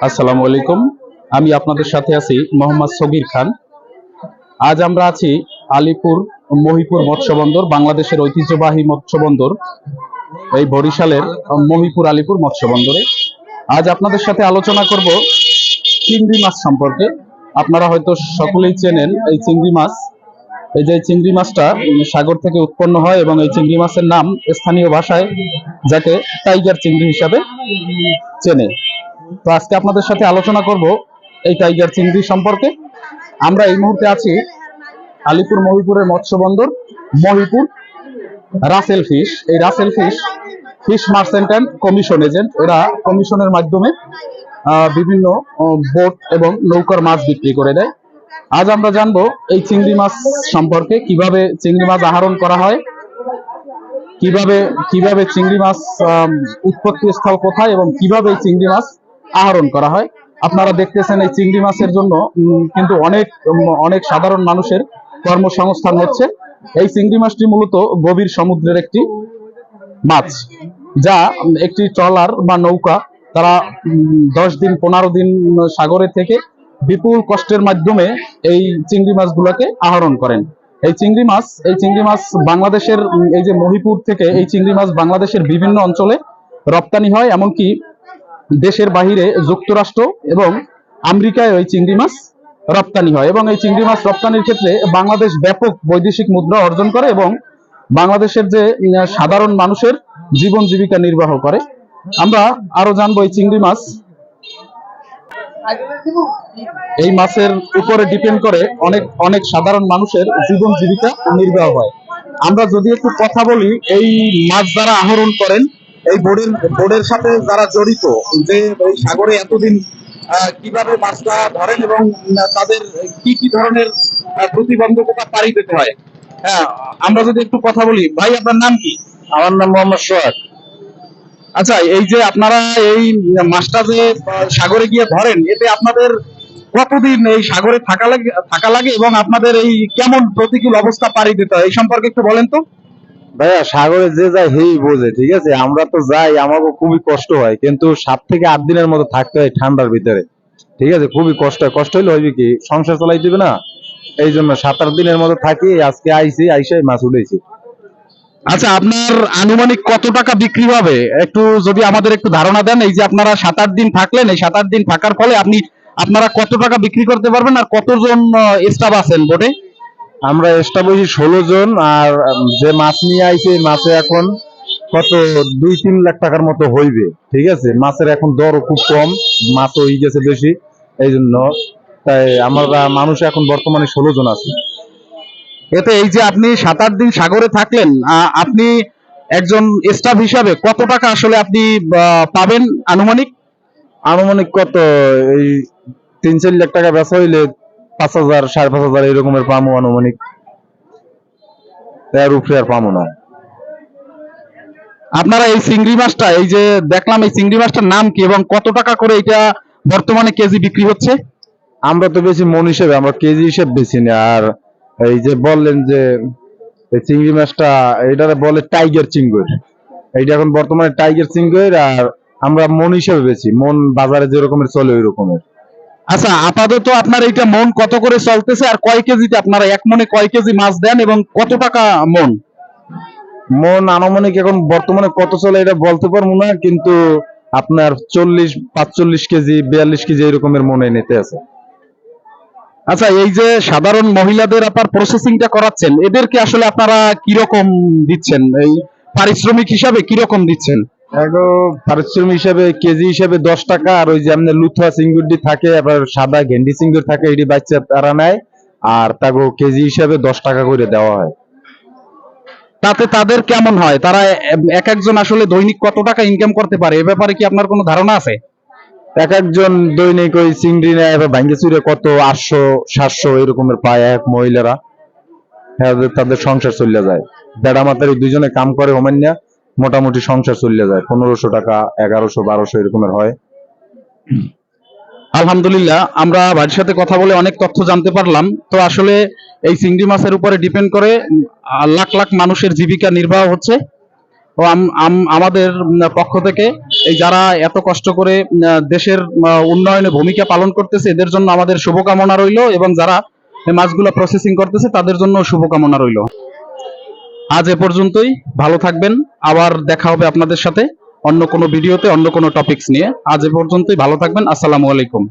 আসসালামু আলাইকুম। আমি আপনাদের সাথে আছি মোহাম্মদ সগির খান। আজ আমরা আছি আলিপুর মহিপুর মৎস্য বন্দর, বাংলাদেশের ঐতিহ্যবাহী মৎস্য বন্দর, এই বরিশালের মহিপুর আলিপুর মৎস্য বন্দরে। আজ আপনাদের সাথে আলোচনা করব চিংড়ি মাছ সম্পর্কে। আপনারা হয়তো সকলেই চেনেন এই চিংড়ি মাছ। এই যে চিংড়ি মাছটা সাগর থেকে উৎপন্ন হয় এবং এই চিংড়ি মাছের নাম স্থানীয় ভাষায় যাকে টাইগার চিংড়ি হিসাবে চেনে। তো আজকে আপনাদের সাথে আলোচনা করব এই টাইগার চিংড়ি সম্পর্কে। আমরা এই মুহূর্তে আছি আলিপুর মহিপুরের মৎস্য বন্দর, মহিপুর রাসেল ফিশ। এই Rasel fish fish merchant and commission agent. এরা কমিশনের মাধ্যমে বিভিন্ন বোট এবং নৌকার মাছ বিক্রি করে দেয়। আজ আমরা জানবো এই চিংড়ি মাছ সম্পর্কে, কিভাবে চিংড়ি মাছ আহরণ করা হয়, কিভাবে কিভাবে চিংড়ি মাছ উৎপত্তি স্থল কোথায় এবং কিভাবে এই চিংড়ি মাছ আহরণ করা হয়। আপনারা দেখতেছেন এই চিংড়ি মাছের জন্য কিন্তু অনেক অনেক সাধারণ মানুষের কর্মসংস্থান হচ্ছে। এই চিংড়ি মাছটি মূলত গভীর সমুদ্রের একটি মাছ, যা একটি ট্রলার বা নৌকা তারা 10 দিন 15 দিন সাগরে থেকে বিপুল কষ্টের মাধ্যমে এই চিংড়ি মাছগুলোকে আহরণ করেন। এই চিংড়ি মাছ বাংলাদেশের এই যে মহিপুর থেকে এই চিংড়ি মাছ বাংলাদেশের বিভিন্ন অঞ্চলে রপ্তানি হয়, এমনকি দেশের বাহিরে যুক্তরাষ্ট্র এবং আমেরিকায় ওই চিংড়ি মাছ রপ্তানি হয়। এবং এই চিংড়ি মাছ রপ্তানির ক্ষেত্রে বাংলাদেশ ব্যাপক বৈদেশিক মুদ্রা অর্জন করে এবং বাংলাদেশের যে সাধারণ মানুষের জীবন জীবিকা নির্বাহ করে। আমরা আরো জানবো এই চিংড়ি মাছ, এই মাছের উপরে ডিপেন্ড করে অনেক অনেক সাধারণ মানুষের জীবন জীবিকা নির্বাহ হয়। আমরা যদি একটু কথা বলি, এই মাছ যারা আহরণ করেন, এই বোর্ডের সাথে যারা জড়িত, যে এই সাগরে এতদিন কিভাবে মাছটা ধরেন এবং তাদের কি কি ধরনের প্রতিবন্ধকতা পাড়ি দিতে হয়। হ্যাঁ, আমরা যদি একটু কথা বলি, ভাই আপনার নাম কি? আমার নাম মোহাম্মদ সোহাগ। আচ্ছা, এই যে আপনারা এই মাছটা যে সাগরে গিয়ে ধরেন, এতে আপনাদের কতদিন এই সাগরে থাকা লাগে এবং আপনাদের এই কেমন প্রতিকূল অবস্থা পাড়ি দিতে হয় এই সম্পর্কে একটু বলেন তো। ভাইয়া, সাগরে যে যায় হেই বোঝে, ঠিক আছে। আমরা তো যাই, আমাকে খুবই কষ্ট হয়, কিন্তু 7 থেকে 8 দিনের মতো থাকতে হয় ঠান্ডার ভিতরে, ঠিক আছে। খুবই কষ্ট হয়। কষ্ট হইলে হইবে কি, সংসার চালাই দিবে না, এই জন্য 7-8 দিনের মতো থাকি। আজকে আইসে মাছ উঠেছি। আচ্ছা, আপনার আনুমানিক কত টাকা বিক্রি হবে একটু যদি আমাদের একটু ধারণা দেন। এই যে আপনারা 7-8 দিন থাকলেন, এই 7-8 দিন থাকার ফলে আপনারা কত টাকা বিক্রি করতে পারবেন আর কতজন স্টাফ আছেন বোটে? আমরা এক্সট্রা বসি 16 জন। আর যে মাছ নিয়ে আইছে, মাছে এখন কত 2-3 লাখ টাকার মতো হইবে, ঠিক আছে। মাছের এখন দরও খুব কম, মাছ হয়ে গেছে বেশি, এই জন্য। তাই আমরা মানুষ এখন বর্তমানে 16 জন আছি। এতে এই যে আপনি 7-8 দিন সাগরে থাকলেন, আপনি একজন স্টাফ হিসাবে কত টাকা আসলে আপনি পাবেন আনুমানিক? আনুমানিক কত, এই 3-4 লাখ টাকা বেচা হইলে 5,000 5,500 এরকমের পামো আনুমানিক। এর উপরে আর পামো না। আপনারা এই চিংড়ি মাছটা, এই যে দেখলাম, এই চিংড়ি মাছটার নাম কি এবং কত টাকা করে এটা বর্তমানে কেজি বিক্রি হচ্ছে? আমরা তো বেশি মন হিসেবে, আমরা কেজি হিসেবে বেশি না। আর এই যে বললেন যে এই চিংড়ি মাছটা, এটারে বলে টাইগার চিংড়ি। এইটা এখন বর্তমানে টাইগার চিংড়ি। আর আমরা মন হিসেবে বেশি, মন বাজারে যে রকমের চলে ওই রকমের। আচ্ছা, আপাতত আপনার এইটা মন কত করে চলতেছে আর কয় কেজিতে আপনারা এক মনে কয় কেজি মাছ দেন এবং কত টাকা মন? মন আনুমানিক এখন বর্তমানে কত চলে এটা বলতে পারবো না, কিন্তু আপনার 45 কেজি 42 কেজি এরকমের মনে নিতে আছে। আচ্ছা, এই যে সাধারণ মহিলাদের আপনার প্রসেসিংটা করাচ্ছেন, এদেরকে আসলে আপনারা কিরকম দিচ্ছেন? এই পারিশ্রমিক হিসাবে কিরকম দিচ্ছেন? পারিশ্রমিক হিসাবে কেজি হিসাবে 10 টাকা। আর ওই যে আপনার লুথা চিংড়ি থাকে, আবার সাদা গেন্ডি চিংড়ি থাকে, এটি বাচ্চা তারা নেয়, আর তাকে কেজি হিসাবে 10 টাকা করে দেওয়া হয়। তাতে তাদের কেমন হয়? তারা এক একজন আসলে দৈনিক কত টাকা ইনকাম করতে পারে, এ ব্যাপারে কি আপনার কোনো ধারণা আছে? এক একজন দৈনিক ওই চিংড়ি নেয়, এবার ভাঙ্গে চুরে কত 800-700 এরকমের পায় এক মহিলারা। হ্যাঁ, তাদের সংসার চলে যায়। বেড়া মাতারি দুইজনে কাম করে হোমান্যা, মোটামুটি সংসার চলে যায়। 1500 টাকা, 1100-1200 এরকমের হয়। আলহামদুলিল্লাহ, আমরা ভাইয়ের সাথে কথা বলে অনেক তথ্য জানতে পারলাম। তো আসলে এই চিংড়ি মাছের উপরে ডিপেন্ড করে লাখ লাখ মানুষের জীবিকা নির্বাহ হচ্ছে। ও আমাদের পক্ষ থেকে এই যারা এত কষ্ট করে দেশের উন্নয়নে ভূমিকা পালন করতেছে এদের জন্য আমাদের শুভকামনা রইল, এবং যারা এই মাছগুলো প্রসেসিং করতেছে তাদের জন্য শুভকামনা রইল। আজ এ পর্যন্তই, ভালো থাকবেন। আবার দেখা হবে আপনাদের সাথে অন্য কোনো ভিডিওতে, অন্য কোনো টপিকস নিয়ে। আজ এ পর্যন্তই, ভালো থাকবেন। আসসালামু আলাইকুম।